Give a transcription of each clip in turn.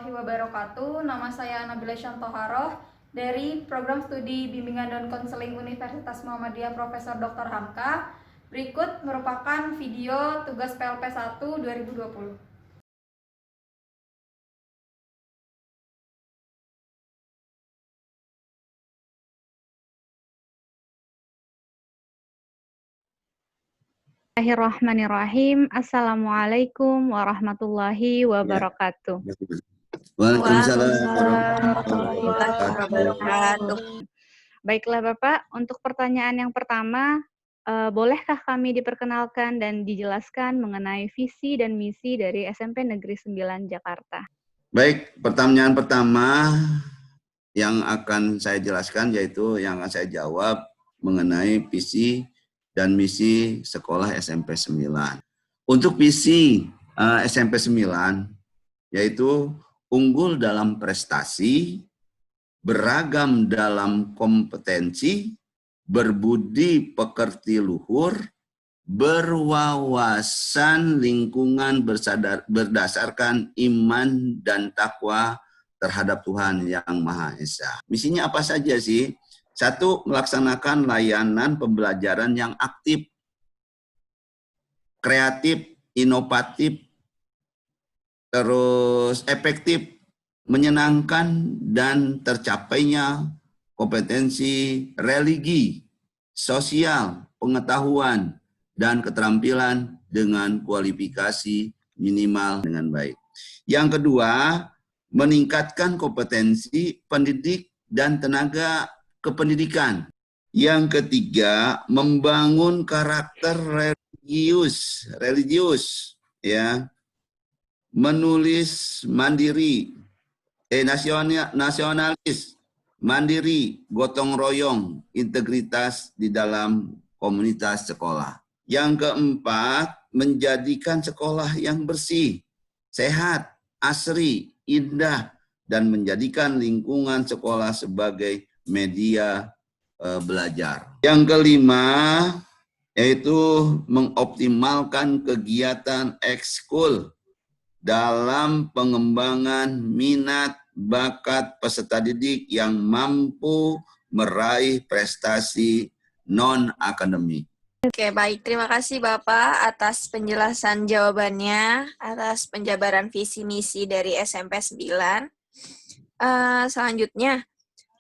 warahmatullahi wabarakatuh. Nama saya Nabila Syantoharoh dari Program Studi Bimbingan dan Konseling Universitas Muhammadiyah Profesor Dr. Hamka. Berikut merupakan video tugas PLP 1 2020. Bismillahirrahmanirrahim. Assalamualaikum warahmatullahi wabarakatuh. Waalaikumsalam warahmatullahi wabarakatuh. Baiklah Bapak, untuk pertanyaan yang pertama, bolehkah kami diperkenalkan dan dijelaskan mengenai visi dan misi dari SMP Negeri 9 Jakarta? Baik, pertanyaan pertama yang akan saya jelaskan yaitu yang akan saya jawab mengenai visi dan misi sekolah SMP 9. Untuk visi SMP 9 yaitu unggul dalam prestasi, beragam dalam kompetensi, berbudi pekerti luhur, berwawasan lingkungan berdasarkan iman dan takwa terhadap Tuhan Yang Maha Esa. Misinya apa saja sih? Satu, melaksanakan layanan pembelajaran yang aktif, kreatif, inovatif, terus efektif, menyenangkan, dan tercapainya kompetensi religi, sosial, pengetahuan, dan keterampilan dengan kualifikasi minimal dengan baik. Yang kedua, meningkatkan kompetensi pendidik dan tenaga kependidikan. Yang ketiga, membangun karakter religius, ya, menulis mandiri, nasionalis, mandiri, gotong royong, integritas di dalam komunitas sekolah. Yang keempat, menjadikan sekolah yang bersih, sehat, asri, indah, dan menjadikan lingkungan sekolah sebagai media belajar. Yang kelima, yaitu mengoptimalkan kegiatan ekskul dalam pengembangan minat bakat peserta didik yang mampu meraih prestasi non-akademik. Oke, baik. Terima kasih Bapak atas penjelasan jawabannya, atas penjabaran visi misi dari SMP 9. Selanjutnya,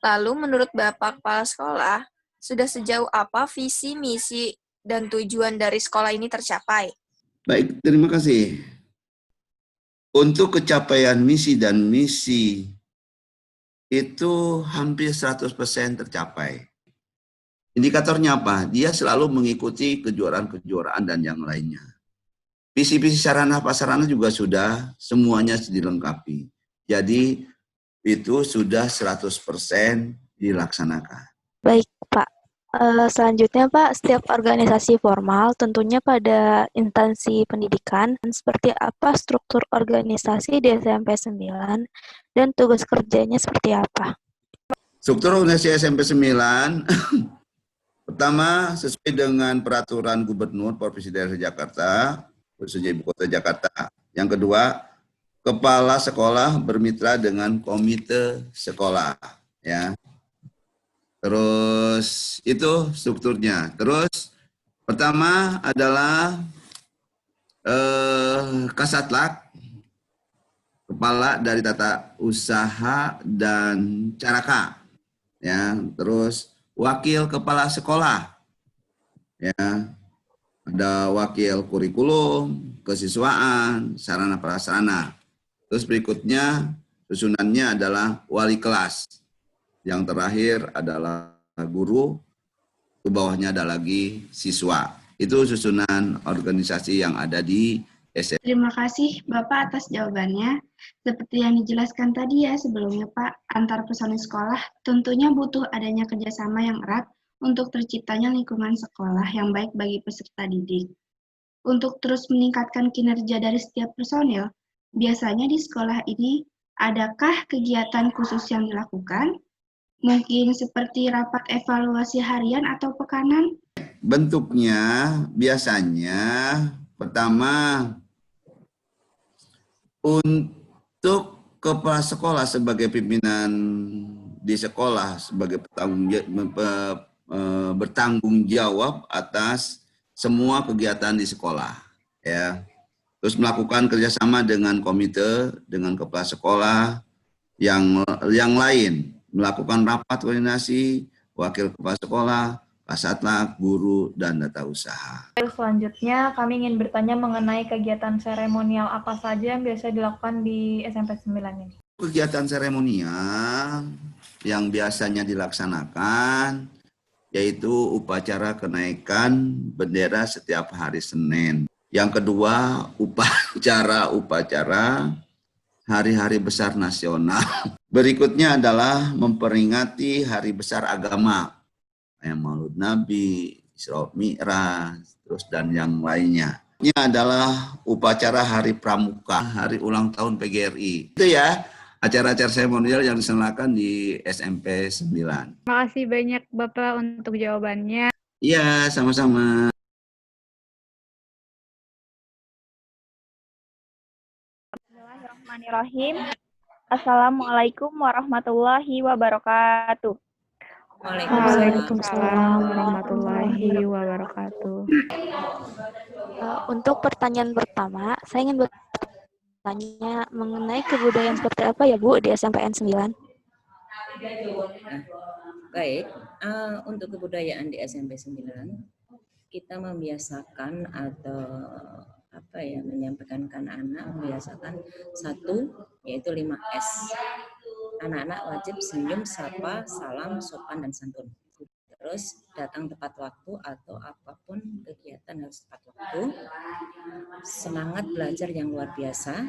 lalu menurut Bapak Kepala Sekolah, sudah sejauh apa visi, misi, dan tujuan dari sekolah ini tercapai? Baik, terima kasih. Untuk capaian misi dan misi itu hampir 100% tercapai. Indikatornya apa? Dia selalu mengikuti kejuaraan-kejuaraan dan yang lainnya. Visi-visi sarana prasarana juga sudah semuanya dilengkapi. Jadi itu sudah 100% dilaksanakan. Baik Pak, selanjutnya Pak, setiap organisasi formal tentunya pada instansi pendidikan, seperti apa struktur organisasi di SMP 9 dan tugas kerjanya seperti apa? Struktur organisasi SMP 9 pertama, sesuai dengan peraturan Gubernur Provinsi Daerah Jakarta, khususnya Ibu Kota Jakarta. Yang kedua, kepala sekolah bermitra dengan komite sekolah, ya. Terus itu strukturnya. Terus pertama adalah Kasatlak, kepala dari tata usaha dan caraka, ya. Terus wakil kepala sekolah, ya, ada wakil kurikulum, kesiswaan, sarana prasarana. Terus berikutnya susunannya adalah wali kelas. Yang terakhir adalah guru, ke bawahnya ada lagi siswa. Itu susunan organisasi yang ada di SMP. Terima kasih Bapak atas jawabannya. Seperti yang dijelaskan tadi ya sebelumnya Pak, antar personil sekolah tentunya butuh adanya kerjasama yang erat untuk terciptanya lingkungan sekolah yang baik bagi peserta didik. Untuk terus meningkatkan kinerja dari setiap personil, biasanya di sekolah ini adakah kegiatan khusus yang dilakukan? Mungkin seperti rapat evaluasi harian atau pekanan? Bentuknya biasanya pertama untuk kepala sekolah sebagai pimpinan di sekolah sebagai bertanggung jawab atas semua kegiatan di sekolah, ya. Terus melakukan kerjasama dengan komite, dengan kepala sekolah yang lain, melakukan rapat koordinasi, wakil kepala sekolah, kasatlank, guru, dan tata usaha. Selanjutnya, kami ingin bertanya mengenai kegiatan seremonial apa saja yang biasa dilakukan di SMP 9 ini. Kegiatan seremonial yang biasanya dilaksanakan yaitu upacara kenaikan bendera setiap hari Senin. Yang kedua, upacara hari-hari besar nasional. Berikutnya adalah memperingati hari besar agama, Maulud Nabi, Isra Mi'raj, terus dan yang lainnya. Ini adalah upacara Hari Pramuka, hari ulang tahun PGRI. Itu ya, acara-acara seremonial yang diselenggarakan di SMP 9. Terima kasih banyak Bapak untuk jawabannya. Iya, sama-sama. Bismillahirrahmanirrahim. Assalamualaikum warahmatullahi wabarakatuh. Waalaikumsalam warahmatullahi wabarakatuh. Untuk pertanyaan pertama, saya ingin bertanya mengenai kebudayaan seperti apa ya Bu di SMPN 9? Baik, untuk kebudayaan di SMP 9, kita membiasakan atau menyampaikan ke anak-anak, membiasakan 1, yaitu 5S. Anak-anak wajib senyum, sapa, salam, sopan, dan santun. Terus datang tepat waktu atau apapun kegiatan harus tepat waktu. Semangat belajar yang luar biasa,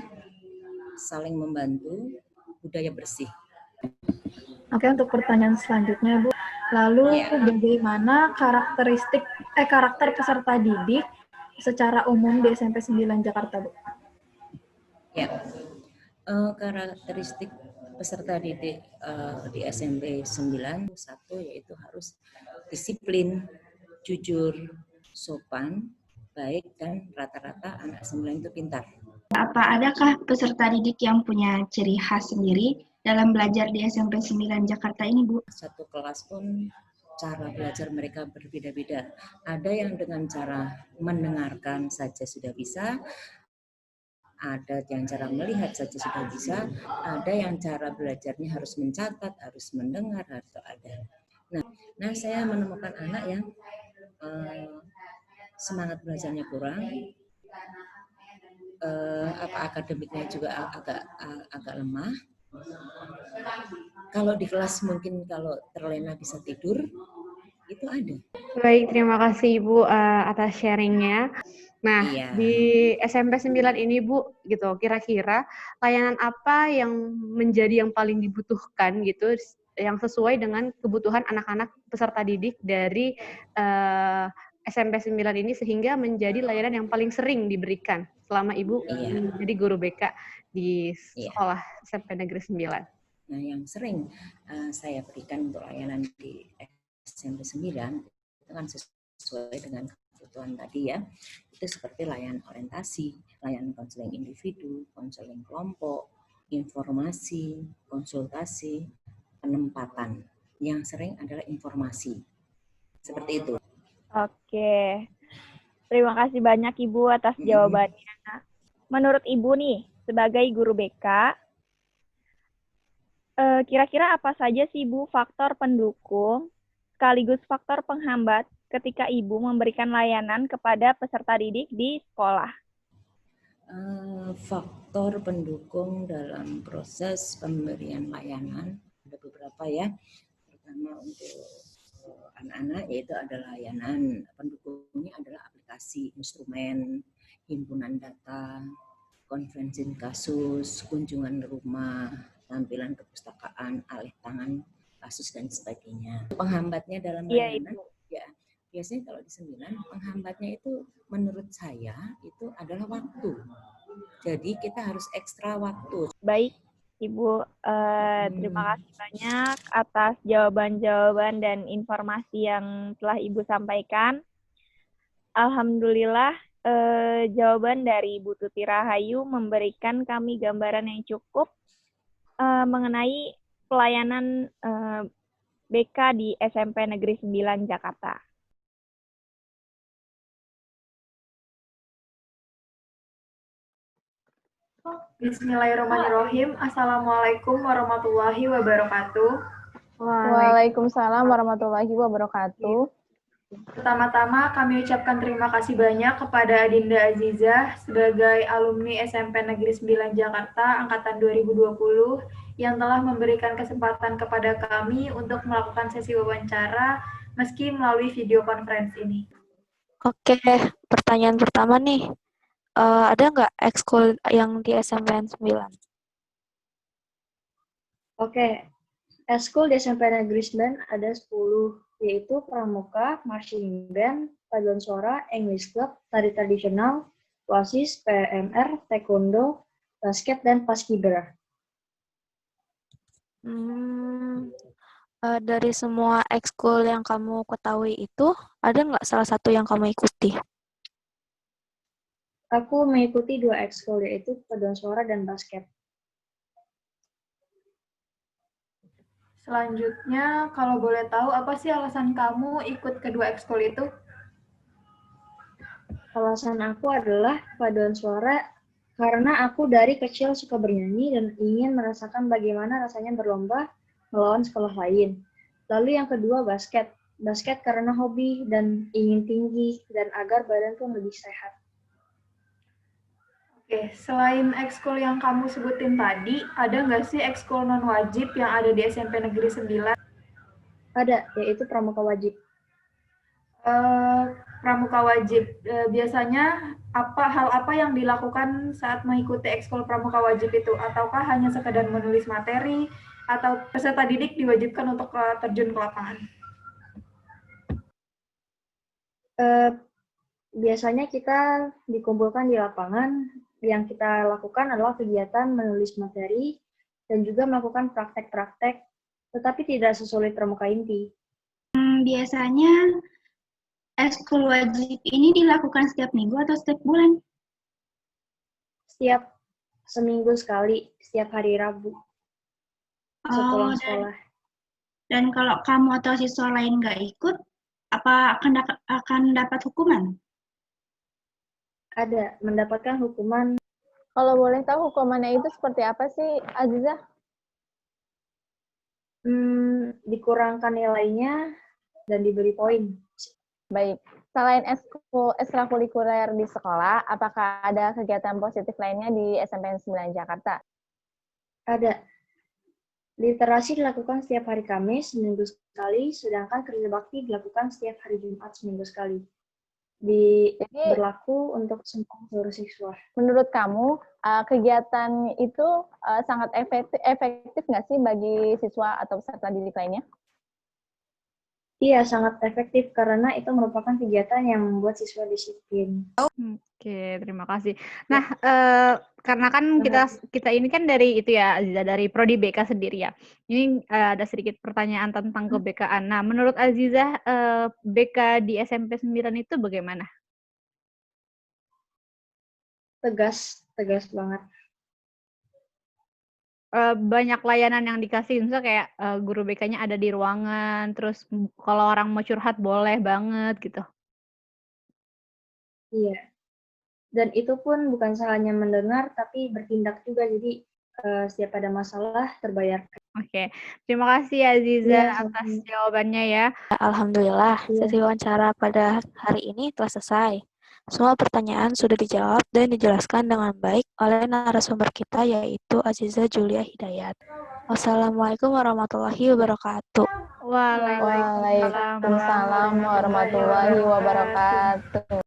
saling membantu, budaya bersih. Oke, untuk pertanyaan selanjutnya, Bu. Lalu bagaimana karakter peserta didik secara umum di SMP 9 Jakarta, Bu? Ya, karakteristik peserta didik di SMP 9, 1 yaitu harus disiplin, jujur, sopan, baik, dan rata-rata anak 9 itu pintar. Apa adakah peserta didik yang punya ciri khas sendiri dalam belajar di SMP 9 Jakarta ini, Bu? Satu kelas pun cara belajar mereka berbeda-beda. Ada yang dengan cara mendengarkan saja sudah bisa, ada yang cara melihat saja sudah bisa, ada yang cara belajarnya harus mencatat, harus mendengar, atau ada. Nah, saya menemukan anak yang semangat belajarnya kurang, akademiknya juga agak lemah. Kalau di kelas mungkin kalau terlena bisa tidur, itu ada. Baik, terima kasih Ibu atas sharingnya. Nah, Iya. di SMP 9 ini Bu, gitu, kira-kira layanan apa yang menjadi yang paling dibutuhkan gitu, yang sesuai dengan kebutuhan anak-anak peserta didik dari SMP 9 ini sehingga menjadi layanan yang paling sering diberikan selama Ibu menjadi guru BK di sekolah SMP Negeri 9. Nah, yang sering saya berikan untuk layanan di SMP 9 itu kan sesuai dengan kebutuhan tadi ya. Itu seperti layanan orientasi, layanan konseling individu, konseling kelompok, informasi, konsultasi, penempatan. Yang sering adalah informasi. Seperti itu. Oke. Terima kasih banyak Ibu atas jawabannya. Menurut Ibu nih, sebagai guru BK, kira-kira apa saja sih Ibu faktor pendukung sekaligus faktor penghambat ketika Ibu memberikan layanan kepada peserta didik di sekolah? Faktor pendukung dalam proses pemberian layanan ada beberapa ya. Pertama untuk anak-anak yaitu ada layanan pendukungnya adalah aplikasi, instrumen, himpunan data, konferensi kasus, kunjungan rumah, tampilan kepustakaan, alih tangan kasus dan sebagainya. Penghambatnya dalam layanan ya biasanya kalau di 9 penghambatnya itu menurut saya itu adalah waktu. Jadi kita harus ekstra waktu. Baik Ibu, terima kasih banyak atas jawaban-jawaban dan informasi yang telah Ibu sampaikan. Alhamdulillah, jawaban dari Ibu Tuti Rahayu memberikan kami gambaran yang cukup mengenai pelayanan BK di SMP Negeri 9 Jakarta. Bismillahirrahmanirrahim. Assalamualaikum warahmatullahi wabarakatuh. Waalaikumsalam warahmatullahi wabarakatuh. Pertama-tama kami ucapkan terima kasih banyak kepada Adinda Azizah sebagai alumni SMP Negeri 9 Jakarta angkatan 2020 yang telah memberikan kesempatan kepada kami untuk melakukan sesi wawancara meski melalui video conference ini. Oke, pertanyaan pertama nih. Ada nggak ekskul yang di SMPN 9? Oke, ekskul di SMP Negeri 9 ada 10, yaitu Pramuka, Marching Band, Paduan Suara, English Club, Tari Tradisional, OSIS, PMR, Taekwondo, Basket, dan Paskibra. Dari semua ekskul yang kamu ketahui itu, ada nggak salah satu yang kamu ikuti? Aku mengikuti 2 ekskul, yaitu Paduan Suara dan Basket. Selanjutnya, kalau boleh tahu apa sih alasan kamu ikut kedua ekskul itu? Alasan aku adalah Paduan Suara karena aku dari kecil suka bernyanyi dan ingin merasakan bagaimana rasanya berlomba melawan sekolah lain. Lalu yang kedua basket. Basket karena hobi dan ingin tinggi dan agar badan pun lebih sehat. Oke, selain ekskul yang kamu sebutin tadi, ada nggak sih ekskul non-wajib yang ada di SMP Negeri 9? Ada, yaitu Pramuka Wajib. Pramuka Wajib, biasanya hal apa yang dilakukan saat mengikuti ekskul Pramuka Wajib itu? Ataukah hanya sekedar menulis materi, atau peserta didik diwajibkan untuk terjun ke lapangan? Biasanya kita dikumpulkan di lapangan. Yang kita lakukan adalah kegiatan menulis materi dan juga melakukan praktek-praktek, tetapi tidak sesulit pramuka inti. Biasanya ekskul wajib ini dilakukan setiap minggu atau setiap bulan? Setiap seminggu sekali, setiap hari Rabu, sepulang sekolah. Dan kalau kamu atau siswa lain nggak ikut, apa akan dapat hukuman? Ada, mendapatkan hukuman. Kalau boleh tahu hukumannya itu seperti apa sih, Azizah? Dikurangkan nilainya dan diberi poin. Baik. Selain ekstrakurikuler di sekolah, apakah ada kegiatan positif lainnya di SMPN 9 Jakarta? Ada. Literasi dilakukan setiap hari Kamis seminggu sekali, sedangkan kerja bakti dilakukan setiap hari Jumat seminggu sekali. Berlaku untuk seluruh siswa. Menurut kamu, kegiatan itu sangat efektif nggak sih bagi siswa atau peserta didik lainnya? Iya, sangat efektif karena itu merupakan kegiatan yang membuat siswa disiplin. Oke, terima kasih. Nah, karena kan kita ini kan dari itu ya, Aziza, dari Prodi BK sendiri ya. Ini ada sedikit pertanyaan tentang ke-BK-an. Nah, menurut Aziza, BK di SMP 9 itu bagaimana? Tegas banget. Banyak layanan yang dikasih, misalnya kayak guru BK-nya ada di ruangan, terus kalau orang mau curhat boleh banget gitu. Iya. Dan itu pun bukan hanya mendengar, tapi bertindak juga. Jadi setiap ada masalah terbayarkan. Oke, terima kasih Aziza atas jawabannya ya. Alhamdulillah, sesi wawancara pada hari ini telah selesai. Semua pertanyaan sudah dijawab dan dijelaskan dengan baik oleh narasumber kita, yaitu Aziza Julia Hidayat. Wassalamualaikum warahmatullahi wabarakatuh. Waalaikumsalam warahmatullahi wabarakatuh.